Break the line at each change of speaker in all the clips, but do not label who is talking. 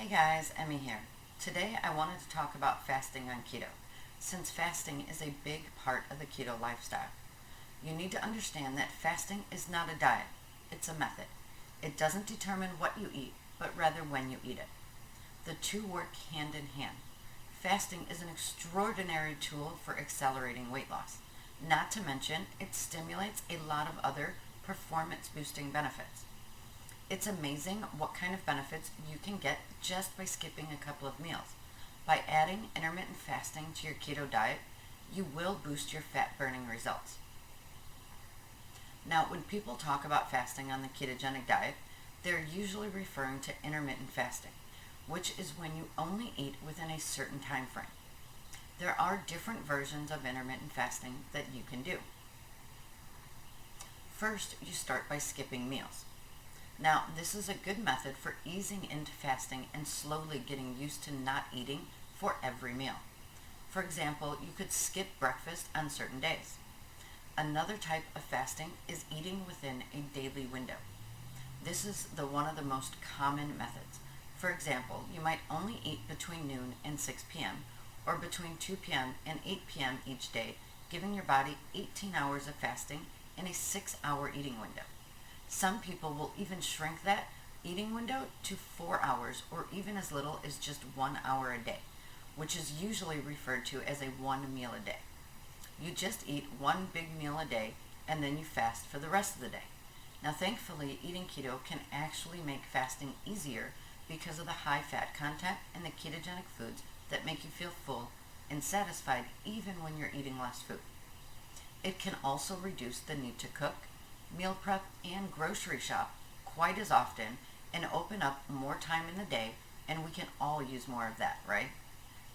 Hey guys, Emmy here. Today I wanted to talk about fasting on keto, since fasting is a big part of the keto lifestyle. You need to understand that fasting is not a diet, it's a method. It doesn't determine what you eat, but rather when you eat it. The two work hand in hand. Fasting is an extraordinary tool for accelerating weight loss. Not to mention, it stimulates a lot of other performance boosting benefits. It's amazing what kind of benefits you can get just by skipping a couple of meals. By adding intermittent fasting to your keto diet, you will boost your fat burning results. Now, when people talk about fasting on the ketogenic diet, they're usually referring to intermittent fasting, which is when you only eat within a certain time frame. There are different versions of intermittent fasting that you can do. First, you start by skipping meals. Now, this is a good method for easing into fasting and slowly getting used to not eating for every meal. For example, you could skip breakfast on certain days. Another type of fasting is eating within a daily window. This is one of the most common methods. For example, you might only eat between noon and 6 p.m. or between 2 p.m. and 8 p.m. each day, giving your body 18 hours of fasting in a 6-hour eating window. Some people will even shrink that eating window to 4 hours or even as little as just 1 hour a day, which is usually referred to as a one meal a day. You just eat one big meal a day and then you fast for the rest of the day. Now, thankfully, eating keto can actually make fasting easier because of the high fat content in the ketogenic foods that make you feel full and satisfied even when you're eating less food. It can also reduce the need to cook, meal prep, and grocery shop quite as often and open up more time in the day, and we can all use more of that, right?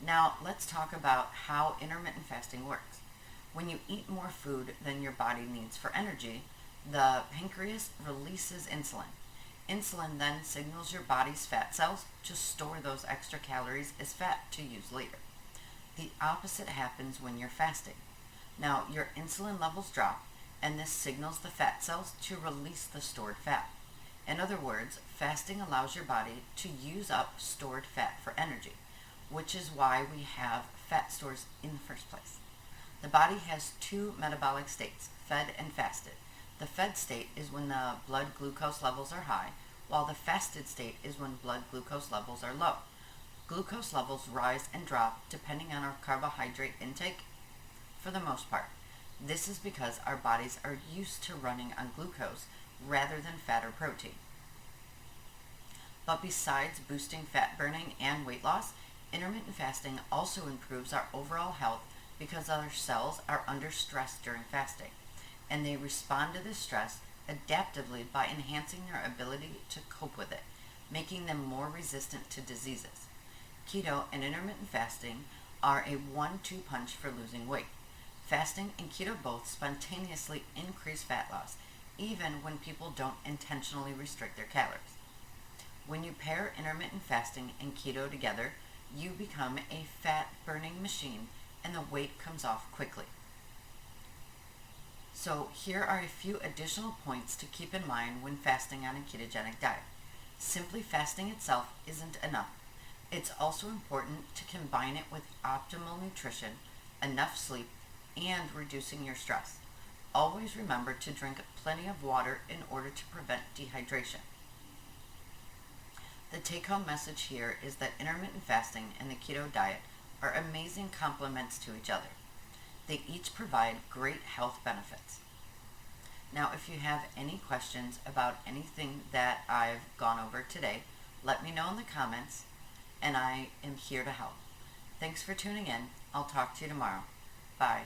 Now, let's talk about how intermittent fasting works. When you eat more food than your body needs for energy, the pancreas releases insulin. Insulin then signals your body's fat cells to store those extra calories as fat to use later. The opposite happens when you're fasting. Now, your insulin levels drop, and this signals the fat cells to release the stored fat. In other words, fasting allows your body to use up stored fat for energy, which is why we have fat stores in the first place. The body has two metabolic states, fed and fasted. The fed state is when the blood glucose levels are high, while the fasted state is when blood glucose levels are low. Glucose levels rise and drop depending on our carbohydrate intake for the most part. This is because our bodies are used to running on glucose rather than fat or protein. But besides boosting fat burning and weight loss, intermittent fasting also improves our overall health because our cells are under stress during fasting, and they respond to this stress adaptively by enhancing their ability to cope with it, making them more resistant to diseases. Keto and intermittent fasting are a 1-2 punch for losing weight. Fasting and keto both spontaneously increase fat loss, even when people don't intentionally restrict their calories. When you pair intermittent fasting and keto together, you become a fat-burning machine and the weight comes off quickly. So here are a few additional points to keep in mind when fasting on a ketogenic diet. Simply fasting itself isn't enough. It's also important to combine it with optimal nutrition, enough sleep, and reducing your stress. Always remember to drink plenty of water in order to prevent dehydration. The take-home message here is that intermittent fasting and the keto diet are amazing complements to each other. They each provide great health benefits. Now, if you have any questions about anything that I've gone over today, let me know in the comments, and I am here to help. Thanks for tuning in. I'll talk to you tomorrow. Bye.